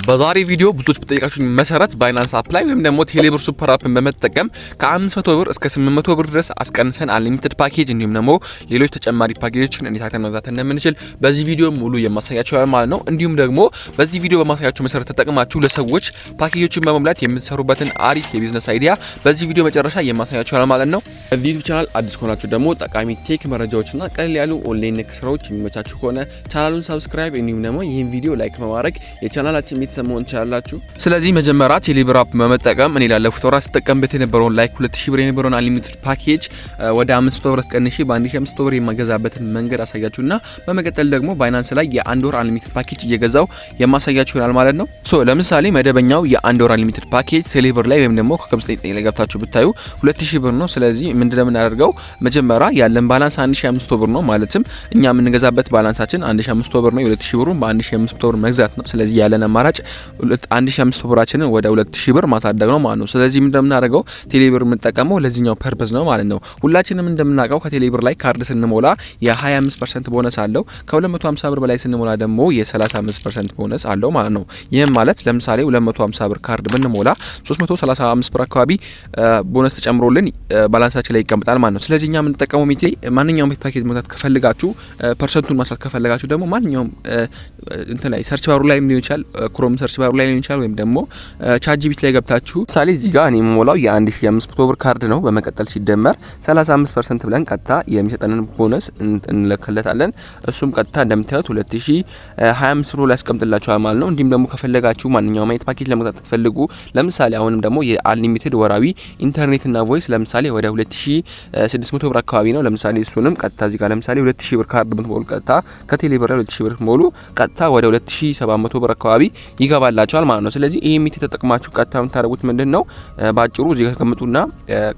በዛሬ ቪዲዮ ብዙዎች በጠየቃችሁኝ መሰረት ባይናንስ አፕ ላይ ወይም ደግሞ ቴሌብር ሱፐር አፕን በመጠቀም ከ500 ብር እስከ 800 ብር ድረስ አስቀንሰን አንሊሚትድ ፓኬጅ እንዲሁም ደግሞ ሌሎች ተጨማሪ ፓኬጆችን እንዴት አድርገን መግዛት እንደምንችል በዚህ ቪዲዮ ሙሉ የማሳያችሁ ማለት ነው። እንዲሁም ደግሞ በዚህ ቪዲዮ በማሳያችሁ መሰረት ተጠቅማችሁ ለሰዎች ፓኬጆችን በመሙላት የምትሰሩበትን አሪፍ የቢዝነስ አይዲያ በዚህ ቪዲዮ መጨረሻ የማሳያችሁ ማለት ነው። እዚህ ዩቲዩብ ቻናል አዲስ ከሆናችሁ ደግሞ ጠቃሚ ቴክ መረጃዎችና ቀለል ያሉ ኦንላይን ነክ ስራዎች የሚመቻችሁ ከሆነ ቻናሉን ሰብስክራይብ እንዲሁም ደግሞ ይህን ቪዲዮ ላይክ በማድረግ የቻናላችን ቤተሰቦች ይችላልላችሁ። ስለዚህ መጀመሪያ ቴሌብር አፕ በመጠቀም እኔ ላለፉት ወራት ስጠቀምበት የነበረውን ላይክ 2000 ብር የነበረውን አንሊሚትድ ፓኬጅ ወደ 500 ብር ቀንሼ በ1500 ብር የማገዛበትን መንገድ አሳያችሁና በመቀጠል ደግሞ ባይናንስ ላይ የአንድ ወር አንሊሚትድ ፓኬጅ እየገዛው የማሳያችሁ ይሆናል ማለት ነው። ለምሳሌ መደበኛው የአንድ ወር አንሊሚትድ ፓኬጅ ቴሌብር ላይ ወይም ደግሞ ኮከብ99 ላይ ገብታችሁ ብታዩ 2000 ብር ነው። ስለዚህ ምንድነው የምናደርገው? መጀመሪያ ያለን ባላንስ 1500 ብር ነው። ማለትም እኛ የምንገዛበት ባላንሳችን 1500 ብር ነው። የ2000 ብሩን በ1500 ብር መግዛት ነው። ስለዚህ ያለን አማራጭ 1500 ብራችንን ወደ 2000 ብር ማሳደግ ነው ማለት ነው። ስለዚህ እንደምናደርገው ቴሌብር የምንጠቀመው ለዚህኛው ፐርፐዝ ነው ማለት ነው። ሁላችንም እንደምናውቀው ከቴሌብር ላይ ካርድ ስንሞላ የ25% ቦነስ አለው። ከ250 ብር በላይ ስንሞላ ደግሞ የ35% ቦነስ አለው ማለት ነው። ይህም ማለት ለምሳሌ 250 ብር ካርድ ብንሞላ 335 ብር አካባቢ ቦነስ ተጨምሮልን ባላንሳችን ላይ ይቀመጣል ማለት ነው። ስለዚህ እኛ የምንጠቀመው ሚቴ ማንኛውም ፓኬጅ መግዛት ከፈልጋችሁ ፐርሰንቱን ማሳት ከፈለጋችሁ ደግሞ ማንኛውም እንትን ላይ ሰርች ባሩ ላይ ሊሆን ይችላል፣ ክሮም ሰርች ባሩ ላይ ሊሆን ይችላል፣ ወይም ደግሞ ቻትጂፒቲ ላይ ገብታችሁ ምሳሌ እዚህ ጋር እኔ የምሞላው የ1500 ብር ካርድ ነው። በመቀጠል ሲደመር 35% ብለን ቀጥታ የሚሰጠንን ቦነስ እንለከለታለን። እሱም ቀጥታ እንደምታዩት 2025 ብር ላይ ያስቀምጥላችኋል ማለት ነው። እንዲሁም ደግሞ ከፈለጋችሁ ማንኛውም አይነት ፓኬጅ ለመግዛት ተፈልጉ ለምሳሌ አሁንም ደግሞ የአንሊሚትድ ወራዊ ኢንተርኔት እና ቮይስ ለምሳሌ ወደ 2600 ብር አካባቢ ነው። ለምሳሌ እሱንም ቀጥታ እዚህ ጋር ለምሳሌ 2000 ብር ካርድ ብትሞሉ ቀጥታ ከቴሌብር ላይ 2000 ብር ሞሉ ቀጥታ ወደ 2700 ብር አካባቢ ይገባላችኋል ማለት ነው። ስለዚህ ይሄ ሚት ተጠቅማችሁ ቀጥታ የምታደርጉት ምንድነው? ባጭሩ እዚህ ጋር ተቀምጡና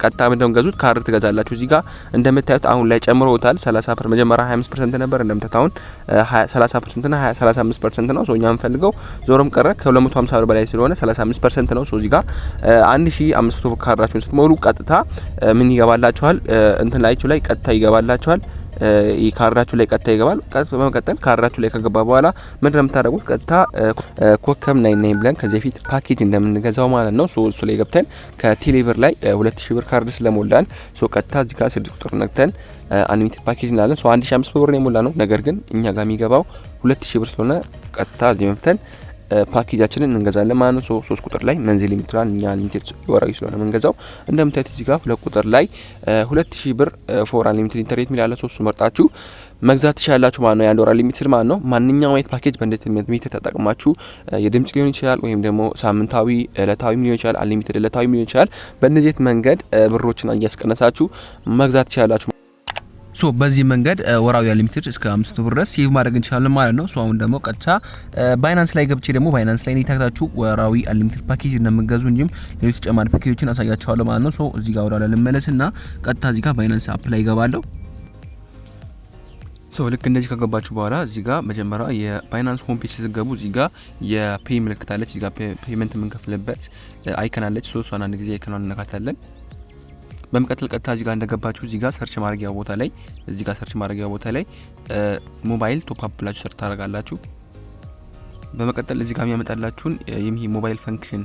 ቀጥታ ምንድነው ገዙት ካርድ ትገዛላችሁ። እዚህ ጋር እንደምታዩት አሁን ላይ ጨምሮታል 30% መጀመሪያ 25% ነበር። እንደምታዩት አሁን 30% እና 35% ነው። ሶ እኛ የምንፈልገው ዞሮም ቀረ ከ250 ብር በላይ ስለሆነ 35% ነው። ሶ እዚህ ጋር 1500 ብር ካርዳችሁን ስትሞሉ ቀጥታ ምን ይገባላችኋል? እንትን ላይችሁ ላይ ቀጥታ ይገባላችኋል። ካርዳችሁ ላይ ቀጥታ ይገባል። በመቀጠል ካርዳችሁ ላይ ከገባ በኋላ ምንድነው የምታደርጉት? ቀጥታ ኮከብ 99 ብለን ከዚህ በፊት ፓኬጅ እንደምንገዛው ማለት ነው። እሱ ላይ ገብተን ከቴሌብር ላይ 2000 ብር ካርድ ስለሞላን ቀጥታ እዚህ ጋር 6 ቁጥር ነክተን አንሊሚትድ ፓኬጅ እንላለን። 1500 ብር ነው የሞላ ነው። ነገር ግን እኛ ጋር የሚገባው 2000 ብር ስለሆነ ቀጥታ እዚህ መፍተን ፓኬጃችንን እንገዛለን ማለት ነው። 3 ቁጥር ላይ መንዝሊ የምትላል እኛ ሊሚትድ ወራዊ ስለሆነ መንገዛው እንደምታዩት እዚህ ጋር 2 ቁጥር ላይ 2000 ብር ፎር አንሊሚትድ ኢንተርኔት ሚላለ 3 መርጣችሁ መግዛት ትችላላችሁ ማለት ነው። የአንድ ወር ሊሚትድ ማለት ነው። ማንኛውም አይነት ፓኬጅ በእንደት ተጠቅማችሁ የድምጽ ሊሆን ይችላል ወይም ደግሞ ሳምንታዊ እለታዊ ሊሆን ይችላል፣ አንሊሚትድ እለታዊ ሊሆን ይችላል። በእነዚህ መንገድ ብሮችን እያስቀነሳችሁ መግዛት ትችላላችሁ። በዚህ መንገድ ወራዊ አንሊሚትድ እስከ 500 ብር ድረስ ሴቭ ማድረግ እንችላለን ማለት ነው። አሁን ደግሞ ቀጥታ ባይናንስ ላይ ገብቼ ደግሞ ባይናንስ ላይ ታክታችሁ ወራዊ አንሊሚትድ ፓኬጅ እንደምትገዙ እንጂም ሌሎች ተጨማሪ ፓኬጆችን አሳያችኋለሁ ማለት ነው። እዚህ ጋር ወራላ ልመለስና ቀጥታ እዚህ ጋር ባይናንስ አፕ ላይ ገባለሁ። ልክ እንደዚህ ከገባችሁ በኋላ እዚህ ጋር መጀመሪያ የባይናንስ ሆም ፔጅ ስትገቡ እዚህ ጋር የፔይ ምልክት አለች። እዚህ ጋር ፔመንት የምንከፍልበት አይከን አለች። እሷን አንድ ጊዜ አይከኗን እንነካታለን። በመቀጠል ቀጥታ እዚህ ጋር እንደገባችሁ እዚህ ጋር ሰርች ማድረጊያ ቦታ ላይ እዚህ ጋር ሰርች ማድረጊያ ቦታ ላይ ሞባይል ቶፕ አፕ ብላችሁ ሰርች ታደርጋላችሁ። በመቀጠል እዚህ ጋር የሚያመጣላችሁን ይሄ ሞባይል ፈንክሽኑ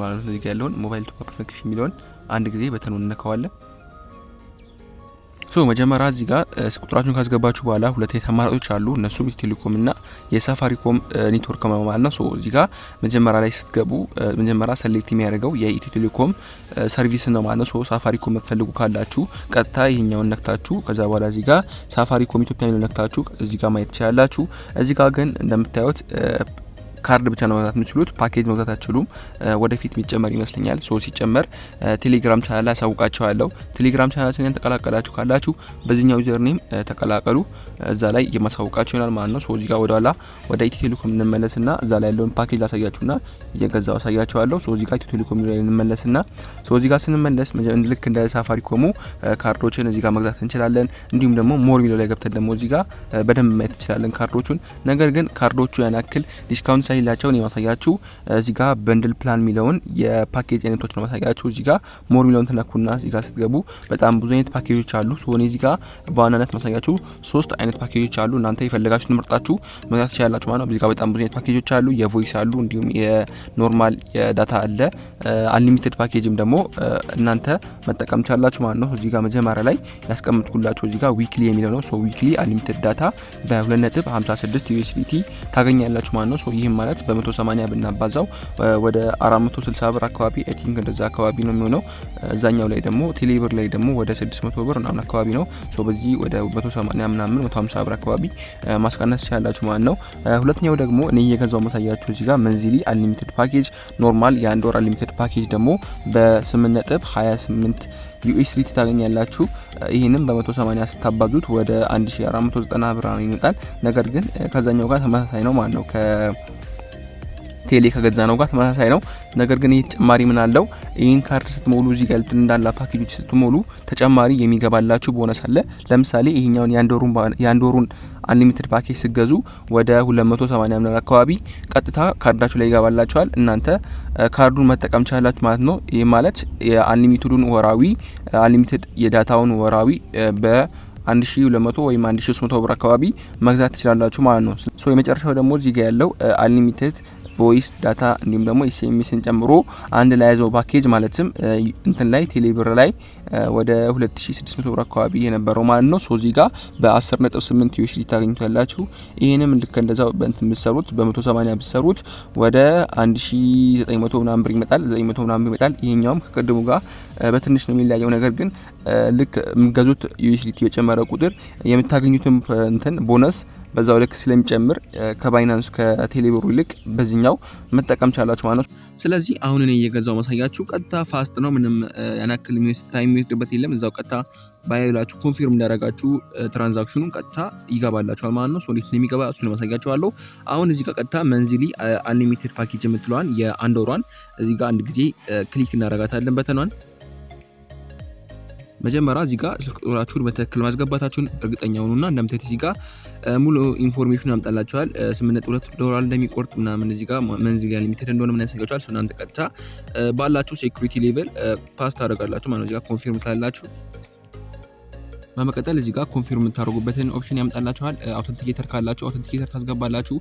ማለት ነው። እዚህ ጋር ያለውን ሞባይል ቶፕ አፕ ፈንክሽን የሚለውን አንድ ጊዜ በተኑን እንነካዋለን። መጀመሪያ እዚህ ጋር ቁጥራችሁን ካስገባችሁ በኋላ ሁለት አማራጮች አሉ። እነሱም የቴሌኮም እና የሳፋሪኮም ኔትወርክ ማለት ነው። እዚህ ጋር መጀመሪያ ላይ ስትገቡ መጀመሪያ ሰሌክት የሚያደርገው የኢትዮ ቴሌኮም ሰርቪስ ነው ማለት ነው። ሳፋሪኮም መፈልጉ ካላችሁ ቀጥታ ይሄኛውን ነክታችሁ ከዛ በኋላ እዚህ ጋር ሳፋሪኮም ኢትዮጵያ ነው ነክታችሁ እዚህ ጋር ማየት ትችላላችሁ። እዚህ ጋር ግን እንደምታዩት ካርድ ብቻ ነው መግዛት የምትችሉት፣ ፓኬጅ መግዛት አትችሉም። ወደፊት የሚጨመር ይመስለኛል። ሲጨመር ቴሌግራም ቻናል ላይ አሳውቃችኋለሁ። ቴሌግራም ቻናላችንን ተቀላቀላችሁ ካላችሁ በዚህኛው ዩዘር ኔም ተቀላቀሉ። እዛ ላይ የማሳውቃችሁ ይሆናል ማለት ነው። እዚህ ጋር ወደኋላ ወደ ኢትዮ ቴሌኮም እንመለስና እዛ ላይ ያለውን ፓኬጅ ላሳያችሁና እየገዛው አሳያችኋለሁ። እዚህ ጋር ኢትዮ ቴሌኮም ላይ እንመለስና እዚህ ጋር ስንመለስ ልክ እንደ ሳፋሪኮሙ ካርዶችን እዚህ ጋር መግዛት እንችላለን። እንዲሁም ደግሞ ሞር ሚለው ላይ ገብተን ደግሞ እዚህ ጋር በደንብ ማየት እንችላለን ካርዶቹን። ነገር ግን ካርዶቹ ያን ያክል ዲስካውንት ስለሌላቸው ነው ማሳያችሁ። እዚህ ጋር በንድል ፕላን ሚለውን የፓኬጅ አይነቶች ነው ማሳያችሁ። እዚህ ጋር ሞር ሚለውን ተነኩና እዚህ ጋር ስትገቡ በጣም ብዙ አይነት ፓኬጆች አሉ። ሶኔ እዚህ ጋር በዋናነት ማሳያችሁ 3 አይነት ፓኬጆች አሉ። እናንተ የፈለጋችሁትን መርጣችሁ መግዛት ትችላላችሁ ማለት ነው። እዚህ ጋር በጣም ብዙ አይነት ፓኬጆች አሉ። የቮይስ አሉ፣ እንዲሁም የኖርማል የዳታ አለ። አንሊሚትድ ፓኬጅም ደግሞ እናንተ መጠቀም ትችላላችሁ ማለት ነው። እዚህ ጋር መጀመሪያ ላይ ያስቀምጥኩላችሁ እዚህ ጋር ዊክሊ የሚለው ነው። ሶ ዊክሊ አንሊሚትድ ዳታ በ2.56 USDT ታገኛላችሁ ማለት ነው። ሶ ይህም ማለት በ180 ብናባዛው ወደ 460 ብር አካባቢ አይ ቲንክ እንደዛ አካባቢ ነው የሚሆነው። እዛኛው ላይ ደግሞ ቴሌብር ላይ ደግሞ ወደ 600 ብር ምናምን አካባቢ ነው። ሶ በዚህ ወደ 180 ምናምን 150 ብር አካባቢ ማስቀነስ ትችላላችሁ ማለት ነው። ሁለተኛው ደግሞ እኔ እየገዛው ማሳያችሁ እዚህ ጋር መንዝሊ አንሊሚትድ ፓኬጅ ኖርማል የአንድ ወር አንሊሚትድ ፓኬጅ ደግሞ በ8.28 USDT ታገኛላችሁ። ይሄንም በ180 ስታባዙት ወደ 1490 ብር ይመጣል። ነገር ግን ከዛኛው ጋር ተመሳሳይ ነው ማለት ነው። ቴሌ ከገዛ ነው ጋር ተመሳሳይ ነው። ነገር ግን ይሄ ተጨማሪ ምን አለው? ይሄን ካርድ ስትሞሉ እዚህ ጋር እንዳላ ፓኬጆች ስትሞሉ ተጨማሪ የሚገባላችሁ ቦነስ አለ። ለምሳሌ ይሄኛውን የአንድ ወሩን አንሊሚትድ ፓኬጅ ሲገዙ ወደ 280 ብር አካባቢ ቀጥታ ካርዳችሁ ላይ ይገባላችኋል። እናንተ ካርዱን መጠቀም ቻላችሁ ማለት ነው። ይሄ ማለት የአንሊሚትዱን ወራዊ አንሊሚትድ የዳታውን ወራዊ በ1200 ወይም 1300 ብር አካባቢ መግዛት ትችላላችሁ ማለት ነው። ሶ የመጨረሻው ደግሞ እዚህ ጋር ያለው አንሊሚትድ ቮይስ ዳታ እንዲሁም ደግሞ ኤስኤምኤስን ጨምሮ አንድ ላይ ያዘው ፓኬጅ ማለትም እንትን ላይ ቴሌብር ላይ ወደ 2600 ብር አካባቢ የነበረው ማለት ነው። ሶ እዚህ ጋር በ10.8 USD ታገኙታላችሁ። ይሄንም ልክ እንደዛው በእንትን ብትሰሩት በ180 ብትሰሩት ወደ 1900 ምናምን ብር ይመጣል፣ 900 ምናምን ብር ይመጣል። ይሄኛውም ከቅድሙ ጋር በትንሽ ነው የሚለያየው። ነገር ግን ልክ የምትገዙት USD በጨመረ ቁጥር የምታገኙትን እንትን ቦነስ በዛው ልክ ስለሚጨምር ከባይናንስ ከቴሌብሩ ይልቅ በዚህኛው መጠቀም ቻላችሁ ማለት ነው። ስለዚህ አሁን እኔ እየገዛው ማሳያችሁ ቀጥታ ፋስት ነው። ምንም ያናክል ታይም የሚወስድበት የለም። እዛው ቀጥታ ባይላችሁ ኮንፊርም እንዳደረጋችሁ ትራንዛክሽኑን ቀጥታ ይገባላችኋል ማለት ነው። ሶ እንዴት እንደሚገባ እሱ ነው ማሳያችኋለሁ። አሁን እዚህ ጋር ቀጥታ መንዝሊ አንሊሚትድ ፓኬጅ የምትለዋን የአንድ ወሯን እዚህ ጋር አንድ ጊዜ ክሊክ እናደርጋታለን በተኗን። መጀመሪያ እዚህ ጋር ስልክ ቁጥራችሁን በትክክል ማስገባታችሁን እርግጠኛ ሁኑና እንደምታዩት እዚህ ጋር ሙሉ ኢንፎርሜሽን ያመጣላችኋል። $8.2 እንደሚቆርጥ ምናምን እዚህ ጋር መንዝሊ ሊሚትድ እንደሆነ ምን ያሳያችኋል። ሶ እናንተ ቀጥታ ባላችሁ ሴኩሪቲ ሌቨል ፓስ ታደርጋላችሁ ማለት ነው። እዚህ ጋር ኮንፊርም ታላላችሁ። በመቀጠል እዚህ ጋር ኮንፊርም የምታደርጉበትን ኦፕሽን ያመጣላችኋል። አውተንቲኬተር ካላችሁ አውተንቲኬተር ታስገባላችሁ።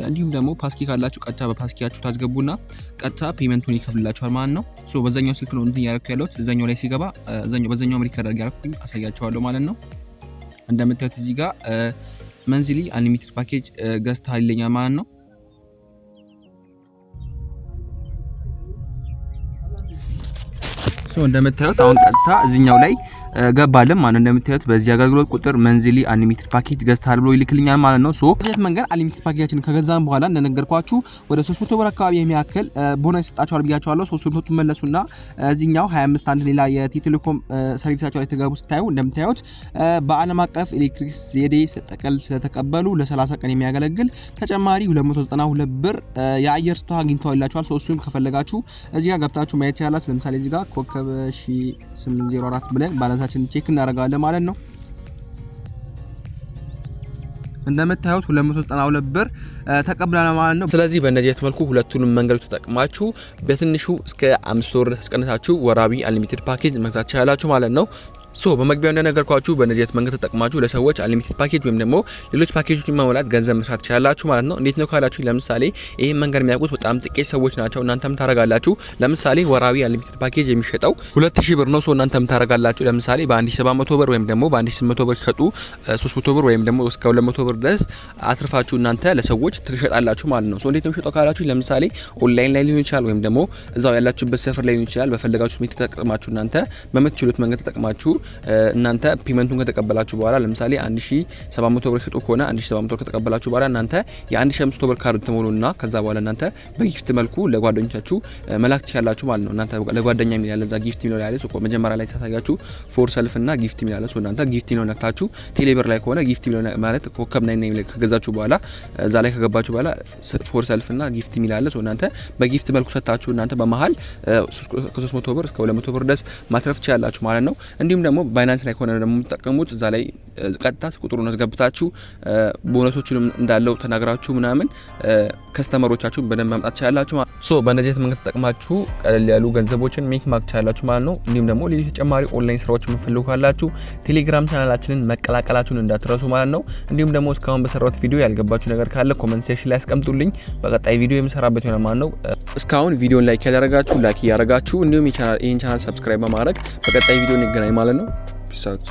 እንዲሁም ደግሞ ፓስኪ ካላችሁ ቀጥታ በፓስኪያችሁ ታስገቡና ቀጥታ ፔመንቱን ይከፍልላችኋል ማለት ነው። ሶ በዛኛው ስልክ ነው እንትን ያደረኩ ያለሁት። እዛኛው ላይ ሲገባ በዛኛው ሪከርድ ያደርኩኝ አሳያችኋለሁ ማለት ነው። እንደምታዩት እዚህ ጋር መንዝሊ አንሊሚትድ ፓኬጅ ገዝተሃል ይለኛል ማለት ነው። ሶ እንደምታዩት አሁን ቀጥታ እዚህኛው ላይ ገባለም ማለት እንደምታዩት በዚህ አገልግሎት ቁጥር መንዝሊ አንሊሚትድ ፓኬጅ ገዝተሃል ብሎ ይልክልኛል ማለት ነው። ሶ በዚህ መንገድ አንሊሚትድ ፓኬጃችንን ከገዛን በኋላ እንደነገርኳችሁ ወደ 300 ብር አካባቢ የሚያክል ቦነስ ይሰጣችኋል ብያችኋለሁ። 300 ትመለሱና እዚህኛው 25 አንድ ሌላ የኢትዮ ቴሌኮም ሰርቪሳቸው ላይ ተገቡ ስታዩ እንደምታዩት በዓለም አቀፍ ኤሌክትሪክ ዘዴ ጥቅል ስለተቀበሉ ለ30 ቀን የሚያገለግል ተጨማሪ 292 ብር የአየር ስጦታ አግኝተዋላችኋል። ሶ እሱን ከፈለጋችሁ እዚህ ጋር ገብታችሁ ማየት ይችላላችሁ። ለምሳሌ እዚህ ጋር ኮከብ 804 ብለን ባላንሳችንን ቼክ እናደርጋለን ማለት ነው። እንደምታዩት 292 ብር ተቀብለናል ማለት ነው። ስለዚህ በእነዚህ መልኩ ሁለቱንም መንገዶች ተጠቅማችሁ በትንሹ እስከ 5 ወር ተስቀነታችሁ ወራቢ አንሊሚትድ ፓኬጅ መግዛት ትችላላችሁ ማለት ነው። ሶ በመግቢያው እንደነገርኳችሁ በነዚህ መንገድ ተጠቅማችሁ ለሰዎች አንሊሚትድ ፓኬጅ ወይም ደግሞ ሌሎች ፓኬጆችን ማሟላት ገንዘብ መስራት ትችላላችሁ ማለት ነው። እንዴት ነው ካላችሁ ለምሳሌ ይሄን መንገድ የሚያውቁት በጣም ጥቂት ሰዎች ናቸው። እናንተም ታረጋላችሁ። ለምሳሌ ወራዊ አንሊሚትድ ፓኬጅ የሚሸጠው 2000 ብር ነው። ሶ እናንተም ታረጋላችሁ። ለምሳሌ በ1700 ብር ወይም ደግሞ በ1800 ብር ሸጡ 300 ብር ወይም ደግሞ እስከ 200 ብር ድረስ አትርፋችሁ እናንተ ለሰዎች ትሸጣላችሁ ማለት ነው። ሶ እንዴት ነው ሸጠው ካላችሁ ለምሳሌ ኦንላይን ላይ ሊሆን ይችላል ወይም ደግሞ እዛው ያላችሁበት ሰፈር ላይ ሊሆን ይችላል። በፈለጋችሁት ሜት ተጠቅማችሁ እናንተ በምትችሉት መንገድ ተጠቅማችሁ እናንተ ፔመንቱን ከተቀበላችሁ በኋላ ለምሳሌ 1700 ብር ሸጡ ከሆነ 1700 ብር ከተቀበላችሁ በኋላ እናንተ የ1500 ብር ካርድ ትሞሉና ከዛ በኋላ እናንተ በጊፍት መልኩ ለጓደኞቻችሁ መላክ ትችላላችሁ ማለት ነው። እናንተ ለጓደኛ ምን ያለ እዛ ጊፍት የሚለው ያለ ሶ መጀመሪያ ላይ ታሳያችሁ ፎር ሰልፍ እና ጊፍት የሚላለ ሶ እናንተ ጊፍት ነው ነክታችሁ ቴሌብር ላይ ከሆነ ጊፍት የሚለው ማለት ኮከብ 99 ከገዛችሁ በኋላ እዛ ላይ ከገባችሁ በኋላ ፎር ሰልፍ እና ጊፍት የሚላለ ሶ እናንተ በጊፍት መልኩ ሰጣችሁ እናንተ በመሃል ከ300 ብር እስከ 200 ብር ድረስ ማትረፍ ትችላላችሁ ማለት ነው። እንዲሁም ደግሞ ደግሞ ባይናንስ ላይ ሆነ ደግሞ የምትጠቀሙት እዛ ላይ ቀጥታ ቁጥሩን አስገብታችሁ ቦነሶቹንም እንዳለው ተናግራችሁ ምናምን ከስተመሮቻችሁን በደንብ ማምጣት ትችላላችሁ። ሶ በእነዚህ መንገድ ተጠቅማችሁ ቀለል ያሉ ገንዘቦችን ሜክ ማድረግ ትችላላችሁ ማለት ነው። እንዲሁም ደግሞ ሌሎች ተጨማሪ ኦንላይን ስራዎች የምትፈልጉ ካላችሁ ቴሌግራም ቻናላችንን መቀላቀላችሁን እንዳትረሱ ማለት ነው። እንዲሁም ደግሞ እስካሁን በሰራሁት ቪዲዮ ያልገባችሁ ነገር ካለ ኮሜንት ሴክሽን ላይ አስቀምጡልኝ። በቀጣይ ቪዲዮ የምሰራበት ይሆናል ማለት ነው። እስካሁን ቪዲዮን ላይክ ያደረጋችሁ ላይክ ያደረጋችሁ እንዲሁም ይህን ቻናል ሰብስክራይብ በማድረግ በቀጣይ ቪዲዮ እንገናኝ ማለት ነው። ፒስ አውት።